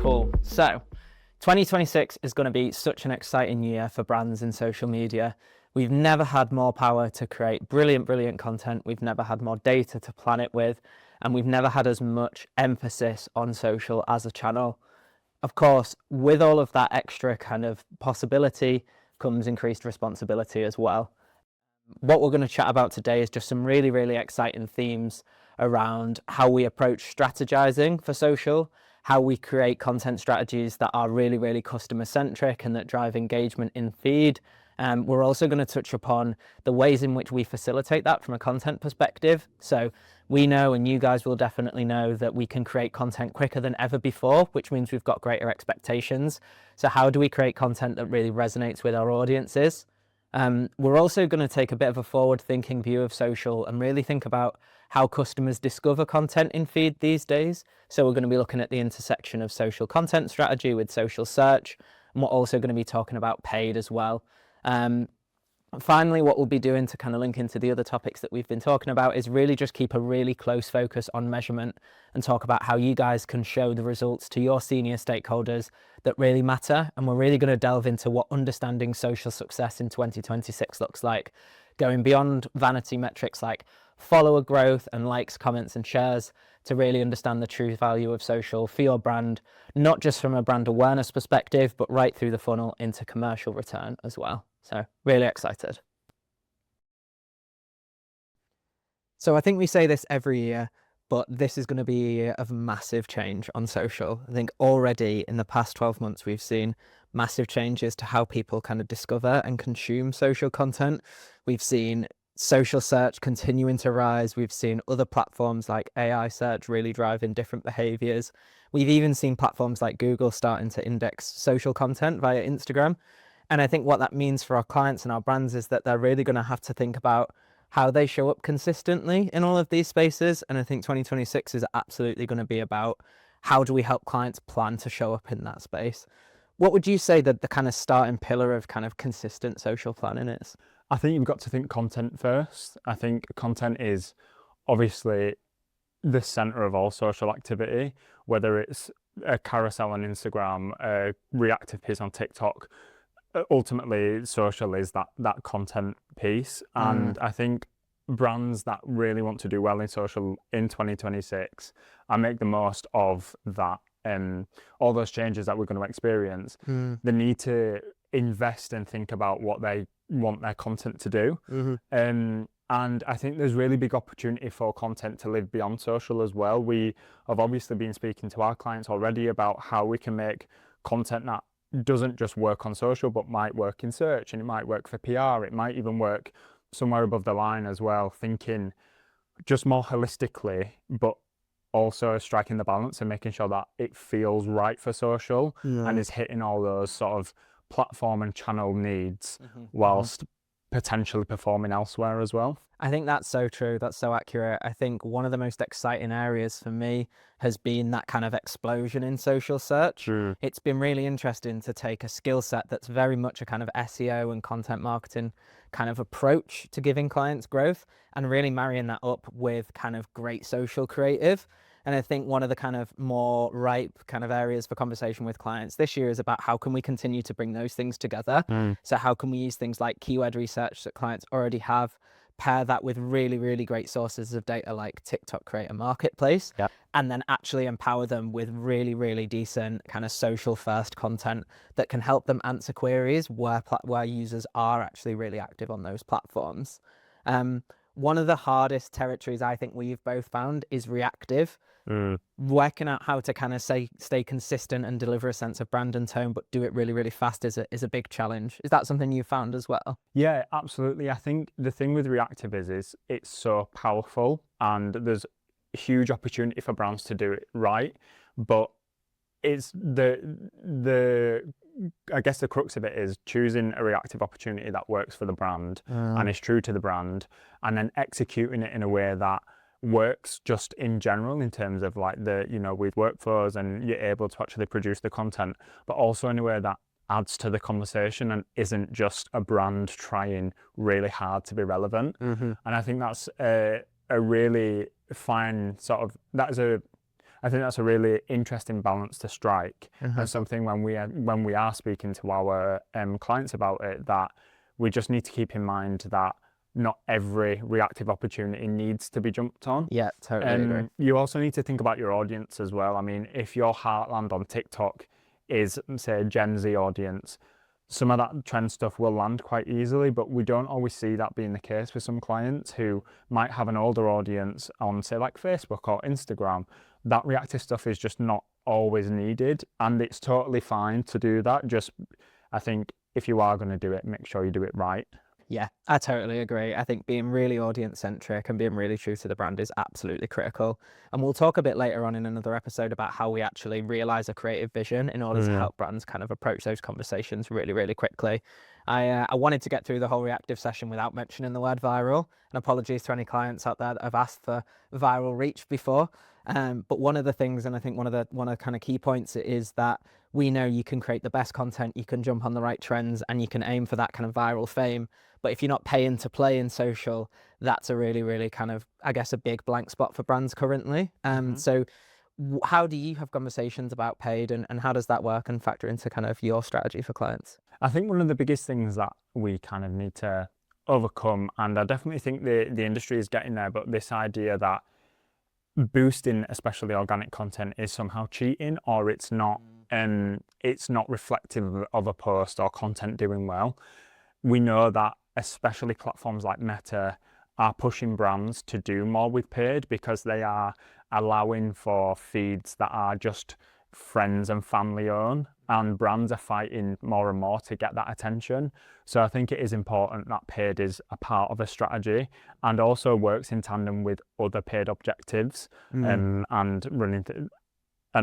Cool. So 2026 is going to be such an exciting year for brands in social media. We've never had more power to create brilliant content. We've never had more data to plan it with, and we've never had as much emphasis on social as a channel. Of course, with all of that extra kind of possibility comes increased responsibility as well. What we're going to chat about today is just some really exciting themes around how we approach strategizing for social, how we create content strategies that are really customer centric and that drive engagement in feed. We're also going to touch upon the ways in which we facilitate that from a content perspective. So we know, and you guys will definitely know, that we can create content quicker than ever before, which means we've got greater expectations. So how do we create content that really resonates with our audiences? We're also going to take a bit of a forward-thinking view of social and really think about how customers discover content in feed these days. So we're going to be looking at the intersection of social content strategy with social search, and we're also going to be talking about paid as well. Finally, what we'll be doing to kind of link into the other topics that we've been talking about is really just keep a really close focus on measurement and talk about how you guys can show the results to your senior stakeholders that really matter. And we're really going to delve into what understanding social success in 2026 looks like, going beyond vanity metrics like follower growth and likes, comments and shares to really understand the true value of social for your brand, not just from a brand awareness perspective, but right through the funnel into commercial return as well. So really excited. So I think we say this every year, but this is going to be a year of massive change on social. I think already in the past 12 months, we've seen massive changes to how people kind of discover and consume social content. We've seen social search continuing to rise. We've seen other platforms like AI search really driving different behaviors. We've even seen platforms like Google starting to index social content via Instagram. And I think what that means for our clients and our brands is that they're really going to have to think about how they show up consistently in all of these spaces. And I think 2026 is absolutely going to be about how do we help clients plan to show up in that space. What would you say that the kind of starting pillar of kind of consistent social planning is? I think you've got to think content first. I think content is obviously the center of all social activity, whether it's a carousel on Instagram, a reactive piece on TikTok. Ultimately, social is that content piece. And I think brands that really want to do well in social in 2026 and make the most of that and all those changes that we're going to experience, they need to invest and think about what they want their content to do. And I think there's really big opportunity for content to live beyond social as well. We have obviously been speaking to our clients already about how we can make content that doesn't just work on social, but might work in search, and it might work for PR. It might even work somewhere above the line as well, thinking just more holistically, but also striking the balance and making sure that it feels right for social and is hitting all those sort of platform and channel needs whilst potentially performing elsewhere as well. I think that's so true. That's so accurate. I think one of the most exciting areas for me has been that kind of explosion in social search. It's been really interesting to take a skill set that's very much a kind of SEO and content marketing kind of approach to giving clients growth and really marrying that up with kind of great social creative. And I think one of the kind of more ripe kind of areas for conversation with clients this year is about how can we continue to bring those things together. So how can we use things like keyword research that clients already have, pair that with really great sources of data like TikTok Creator Marketplace, and then actually empower them with really decent kind of social first content that can help them answer queries where users are actually really active on those platforms. One of the hardest territories I think we've both found is reactive. Working out how to kind of stay consistent and deliver a sense of brand and tone, but do it really fast is a big challenge. Is that something you found as well? Yeah, absolutely. I think the thing with reactive is it's so powerful and there's huge opportunity for brands to do it right, but it's I guess the crux of it is choosing a reactive opportunity that works for the brand and is true to the brand, and then executing it in a way that works just in general in terms of like with workflows and you're able to actually produce the content, but also in a way that adds to the conversation and isn't just a brand trying really hard to be relevant. And I think that's a really fine sort of, that is a I think that's a really interesting balance to strike, and something when we are speaking to our clients about it, that we just need to keep in mind that not every reactive opportunity needs to be jumped on. Yeah, totally agree. You also need to think about your audience as well. I mean, if your heartland on TikTok is, say, a Gen Z audience, some of that trend stuff will land quite easily, but we don't always see that being the case with some clients who might have an older audience on, say, like Facebook or Instagram. That reactive stuff is just not always needed, and it's totally fine to do that. Just, I think if you are going to do it, make sure you do it right. Yeah, I totally agree. I think being really audience centric and being really true to the brand is absolutely critical. And we'll talk a bit later on in another episode about how we actually realize a creative vision in order to help brands kind of approach those conversations really, really quickly. I wanted to get through the whole reactive session without mentioning the word viral. And apologies to any clients out there that have asked for viral reach before. But one of the things, and I think one of the kind of key points is that we know you can create the best content, you can jump on the right trends, and you can aim for that kind of viral fame. But if you're not paying to play in social, that's a really, really kind of, I guess, a big blank spot for brands currently. So how do you have conversations about paid, and how does that work and factor into kind of your strategy for clients? I think one of the biggest things that we kind of need to overcome, and I definitely think the industry is getting there, but this idea that boosting especially organic content is somehow cheating, or it's not reflective of a post or content doing well. We know that especially platforms like Meta are pushing brands to do more with paid, because they are allowing for feeds that are just friends and family owned, and brands are fighting more and more to get that attention. So I think it is important that paid is a part of a strategy and also works in tandem with other paid objectives, and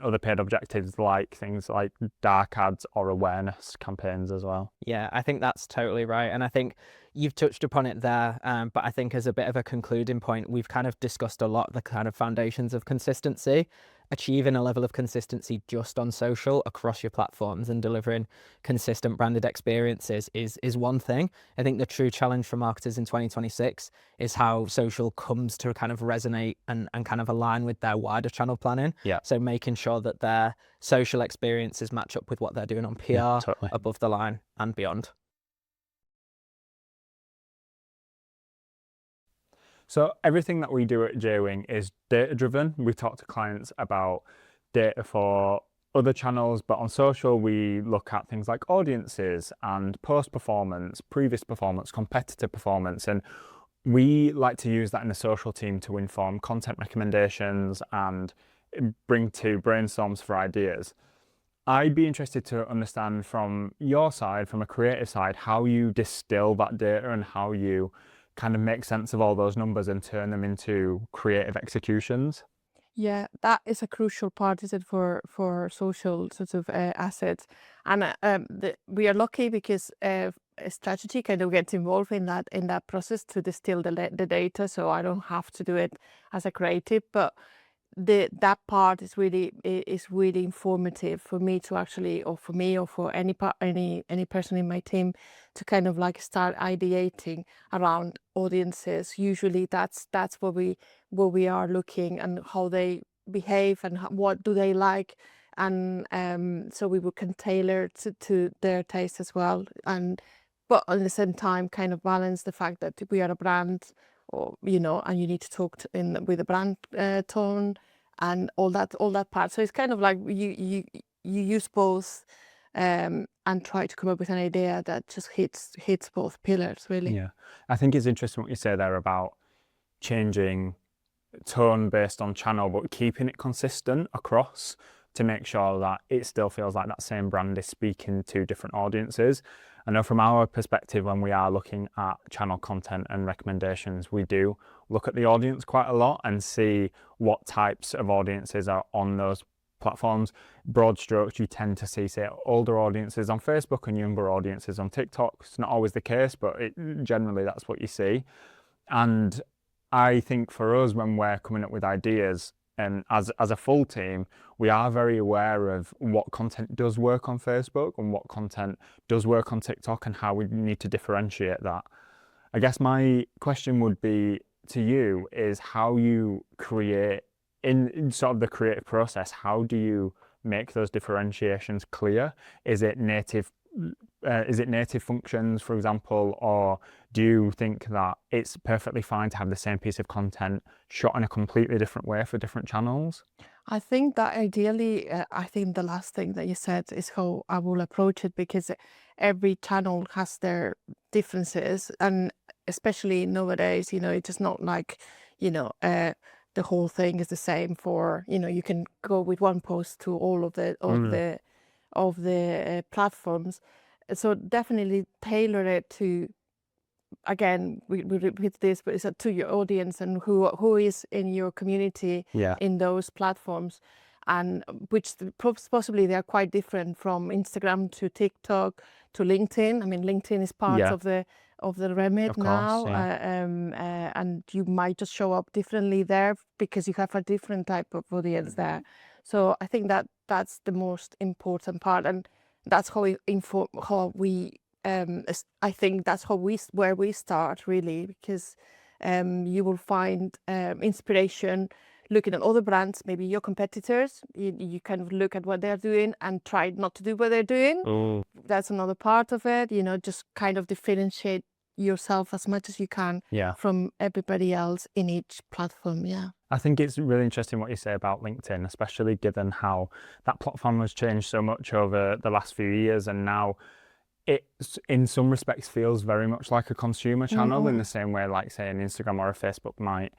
other paid objectives, like things like dark ads or awareness campaigns as well. Yeah, I think that's totally right. And I think you've touched upon it there. But I think as a bit of a concluding point, we've kind of discussed a lot the kind of foundations of consistency. Achieving a level of consistency just on social across your platforms and delivering consistent branded experiences is one thing. I think the true challenge for marketers in 2026 is how social comes to kind of resonate and kind of align with their wider channel planning. Yeah. So making sure that their social experiences match up with what they're doing on PR, totally. above the line and beyond. So everything that we do at Jaywing is data driven. We talk to clients about data for other channels, but on social we look at things like audiences and post performance, previous performance, competitor performance, and we like to use that in the social team to inform content recommendations and bring to brainstorms for ideas. I'd be interested to understand from your side, from a creative side, how you distill that data and how you kind of make sense of all those numbers and turn them into creative executions. Yeah, that is a crucial part, is it, for social sort of assets. And we are lucky because a strategy kind of gets involved in that process to distill the data. So I don't have to do it as a creative, but that part is really informative for me to actually, or for me, or for any person in my team, to kind of like start ideating around audiences. Usually that's what we are looking, and how they behave and what do they like, and so we can tailor to their taste as well, but at the same time kind of balance the fact that we are a brand, or and you need to talk with a brand tone and all that part. So it's kind of like you use both, and try to come up with an idea that just hits both pillars, really. Yeah, I think it's interesting what you say there about changing tone based on channel, but keeping it consistent across to make sure that it still feels like that same brand is speaking to different audiences. I know from our perspective, when we are looking at channel content and recommendations, we do look at the audience quite a lot and see what types of audiences are on those platforms. Broad strokes, you tend to see, say, older audiences on Facebook and younger audiences on TikTok. It's not always the case, but generally that's what you see. And I think for us, when we're coming up with ideas, and as a full team, we are very aware of what content does work on Facebook and what content does work on TikTok, and how we need to differentiate that. I guess my question would be to you is how you create in sort of the creative process, how do you make those differentiations clear? Is it native functions, for example, or do you think that it's perfectly fine to have the same piece of content shot in a completely different way for different channels? I think that ideally, I think the last thing that you said is how I will approach it, because every channel has their differences, and especially nowadays, it is not like, the whole thing is the same for, you can go with one post to all of the platforms. So definitely tailor it to, again, we repeat this, but it's to your audience and who is in your community Yeah. in those platforms, and which possibly they are quite different from Instagram to TikTok to LinkedIn. I mean, LinkedIn is part Yeah. of the remit Of course, now, yeah. and you might just show up differently there because you have a different type of audience there. So I think that that's the most important part, and that's how we I think that's where we start really, because you will find inspiration looking at other brands, maybe your competitors. You kind of look at what they're doing and try not to do what they're doing. Mm. That's another part of it, just kind of differentiate yourself as much as you can Yeah. from everybody else in each platform. Yeah. I think it's really interesting what you say about LinkedIn, especially given how that platform has changed so much over the last few years, and now it, in some respects, feels very much like a consumer channel in the same way, like say an Instagram or a Facebook might,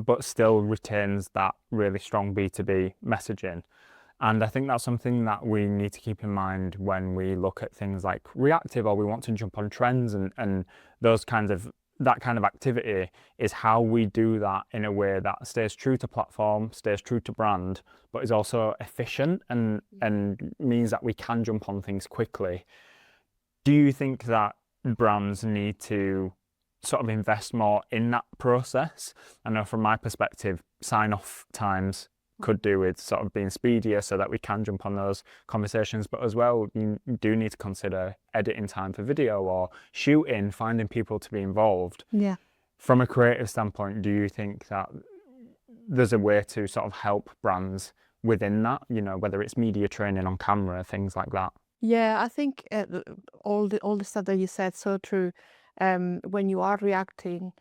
but still retains that really strong B2B messaging. And I think that's something that we need to keep in mind when we look at things like reactive, or we want to jump on trends and those kinds of that kind of activity, is how we do that in a way that stays true to platform, stays true to brand, but is also efficient and means that we can jump on things quickly. Do you think that brands need to sort of invest more in that process? I know from my perspective, sign-off times could do with sort of being speedier so that we can jump on those conversations, but as well, you do need to consider editing time for video or shooting, finding people to be involved. Yeah. From a creative standpoint, do you think that there's a way to sort of help brands within that, whether it's media training on camera, things like that? Yeah, I think all the stuff that you said, so true. When you are reacting,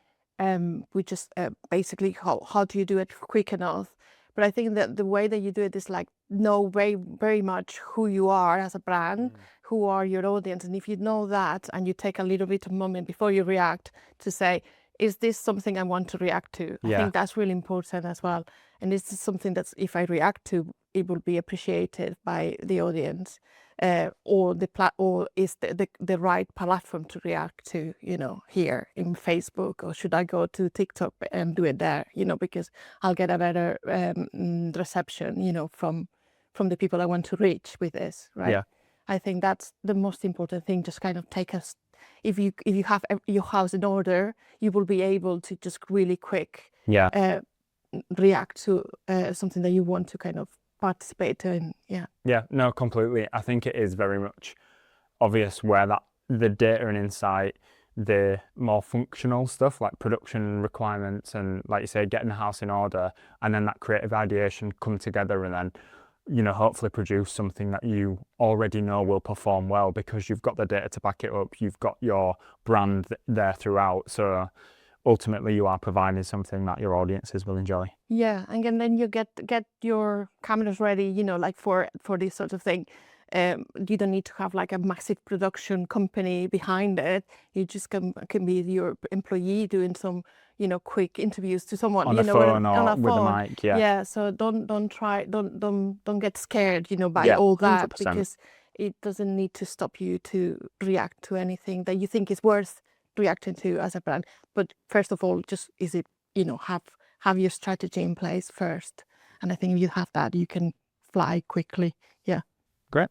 we just basically how do you do it quick enough? But I think that the way that you do it is like know very, very much who you are as a brand, who are your audience. And if you know that and you take a little bit of moment before you react to say, is this something I want to react to? I think that's really important as well. And this is something that's, if I react to, it will be appreciated by the audience. Or is the right platform to react to, here in Facebook, or should I go to TikTok and do it there, because I'll get a better reception, from the people I want to reach with this, right? Yeah. I think that's the most important thing. Just kind of take us. If you have your house in order, you will be able to just really quick react to something that you want to kind of participate in. Yeah, no, completely. I think it is very much obvious where that the data and insight, the more functional stuff like production requirements and, like you say, getting the house in order, and then that creative ideation come together and then hopefully produce something that you already know will perform well because you've got the data to back it up, you've got your brand there throughout, so ultimately you are providing something that your audiences will enjoy. Yeah, and then you get your cameras ready, like for this sort of thing. You don't need to have like a massive production company behind it. You just can be your employee doing some, quick interviews to someone on a phone or with a mic. Yeah. So don't get scared, by all that 100%. Because it doesn't need to stop you to react to anything that you think is worth reacting to as a brand. But first of all, just have your strategy in place first. And I think if you have that, you can fly quickly. Yeah. Great.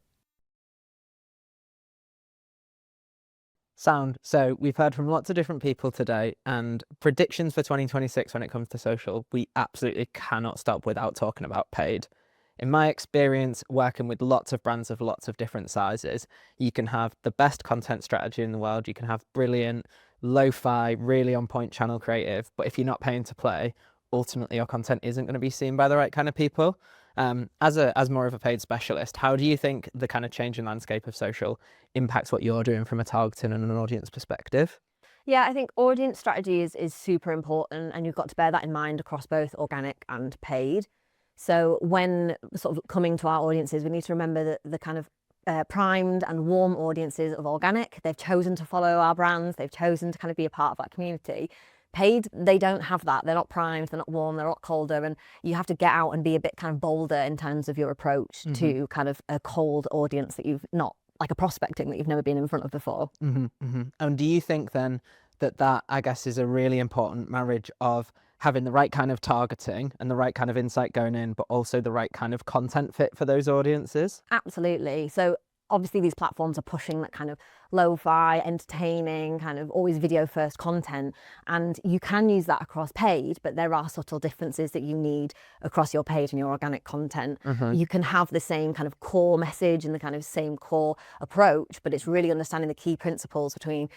Sound. So we've heard from lots of different people today, and predictions for 2026 when it comes to social, we absolutely cannot stop without talking about paid. In my experience, working with lots of brands of lots of different sizes, you can have the best content strategy in the world, you can have brilliant, lo-fi, really on point channel creative, but if you're not paying to play, ultimately your content isn't going to be seen by the right kind of people. As more of a paid specialist, how do you think the kind of changing landscape of social impacts what you're doing from a targeting and an audience perspective? Yeah, I think audience strategy is super important, and you've got to bear that in mind across both organic and paid. So when sort of coming to our audiences, we need to remember that the kind of primed and warm audiences of organic, they've chosen to follow our brands, they've chosen to kind of be a part of our community. Paid, they don't have that. They're not primed, they're not warm, they're not colder, and you have to get out and be a bit kind of bolder in terms of your approach to kind of a cold audience that you've not, like a prospecting that you've never been in front of before. And do you think then that I guess is a really important marriage of having the right kind of targeting and the right kind of insight going in, but also the right kind of content fit for those audiences? Absolutely. So obviously these platforms are pushing that kind of lo-fi, entertaining, kind of always video first content. And you can use that across paid, but there are subtle differences that you need across your paid and your organic content. You can have the same kind of core message and the kind of same core approach, but it's really understanding the key principles between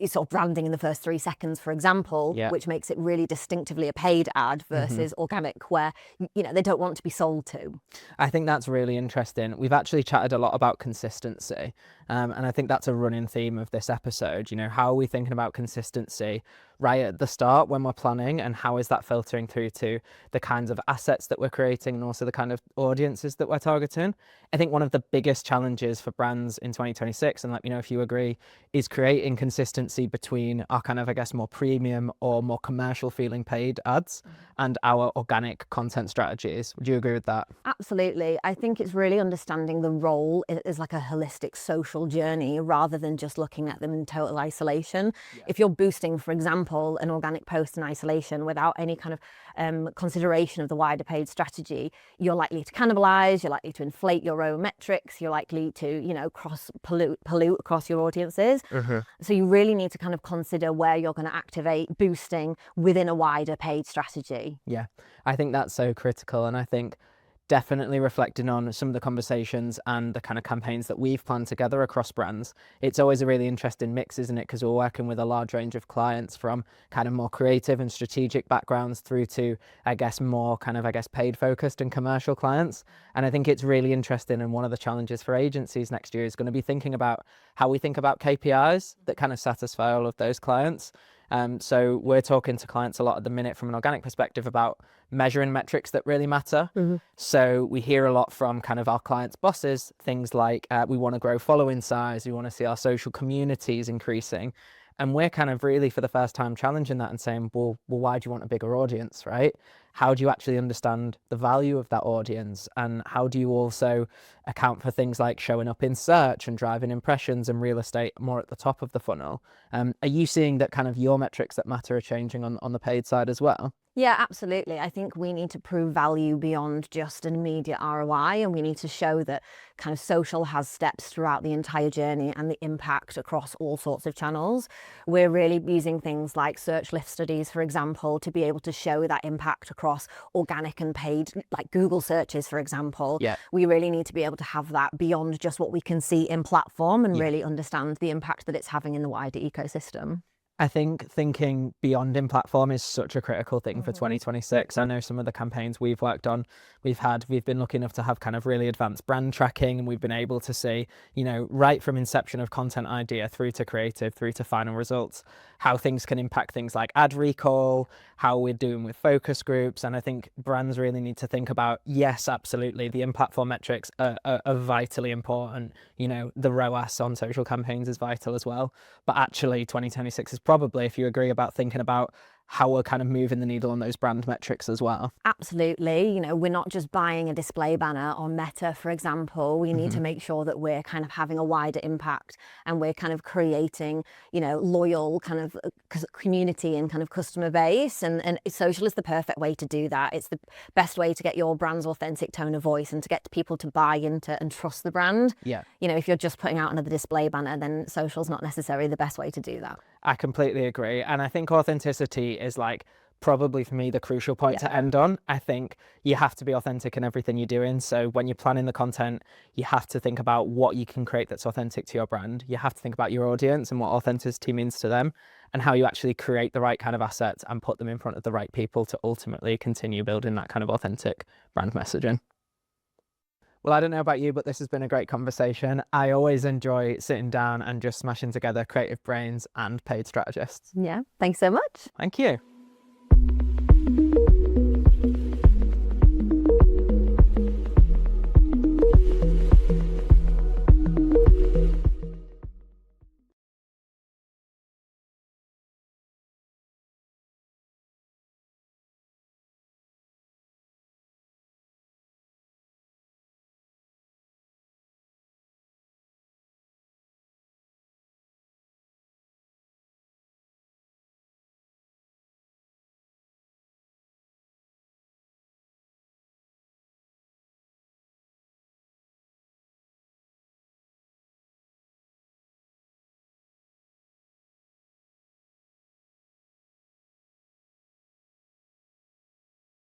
sort of branding in the first 3 seconds, for example, which makes it really distinctively a paid ad versus organic, where, you know, they don't want to be sold to. I think that's really interesting. We've actually chatted a lot about consistency, and I think that's a running theme of this episode. You know, how are we thinking about consistency right at the start when we're planning, and how is that filtering through to the kinds of assets that we're creating and also the kind of audiences that we're targeting? I think one of the biggest challenges for brands in 2026, and let me know if you agree, is creating consistency between our kind of, I guess, more premium or more commercial feeling paid ads and our organic content strategies. Would you agree with that? Absolutely. I think it's really understanding the role as like a holistic social journey rather than just looking at them in total isolation. If you're boosting, for example, an organic post in isolation without any kind of consideration of the wider paid strategy, you're likely to cannibalize, you're likely to inflate your own metrics, you're likely to, you know, pollute across your audiences. So you really need to kind of consider where you're going to activate boosting within a wider paid strategy. Yeah, I think that's so critical. And I think definitely reflecting on some of the conversations and the kind of campaigns that we've planned together across brands, it's always a really interesting mix, isn't it? Because we're working with a large range of clients from kind of more creative and strategic backgrounds through to, I guess, more kind of, I guess, paid focused and commercial clients. And I think it's really interesting. And one of the challenges for agencies next year is going to be thinking about how we think about KPIs that kind of satisfy all of those clients. So we're talking to clients a lot at the minute from an organic perspective about measuring metrics that really matter. So we hear a lot from kind of our clients' bosses, things like we want to grow following size, we want to see our social communities increasing. And we're kind of really for the first time challenging that and saying, well, why do you want a bigger audience, right? How do you actually understand the value of that audience? And how do you also account for things like showing up in search and driving impressions and real estate more at the top of the funnel? Are you seeing that kind of your metrics that matter are changing on the paid side as well? Yeah, absolutely. I think we need to prove value beyond just an immediate ROI, and we need to show that kind of social has steps throughout the entire journey and the impact across all sorts of channels. We're really using things like search lift studies, for example, to be able to show that impact across organic and paid, like Google searches, for example. We really need to be able to have that beyond just what we can see in platform and really understand the impact that it's having in the wider ecosystem. I think thinking beyond in platform is such a critical thing for 2026. I know some of the campaigns we've worked on, we've been lucky enough to have kind of really advanced brand tracking, and we've been able to see, you know, right from inception of content idea through to creative, through to final results, how things can impact things like ad recall, how we're doing with focus groups. And I think brands really need to think about, yes, absolutely, the in-platform metrics are vitally important. You know, the ROAS on social campaigns is vital as well. But actually 2026 is probably, if you agree, about thinking about how we're kind of moving the needle on those brand metrics as well. Absolutely. You know, we're not just buying a display banner on Meta, for example. We need to make sure that we're kind of having a wider impact and we're kind of creating, you know, loyal kind of community and kind of customer base. And social is the perfect way to do that. It's the best way to get your brand's authentic tone of voice and to get people to buy into and trust the brand. You know, if you're just putting out another display banner, then social's not necessarily the best way to do that. I completely agree. And I think authenticity is like probably for me the crucial point to end on. I think you have to be authentic in everything you're doing. So when you're planning the content, you have to think about what you can create that's authentic to your brand. You have to think about your audience and what authenticity means to them, and how you actually create the right kind of assets and put them in front of the right people to ultimately continue building that kind of authentic brand messaging. Well, I don't know about you, but this has been a great conversation. I always enjoy sitting down and just smashing together creative brains and paid strategists. Yeah, thanks so much. Thank you.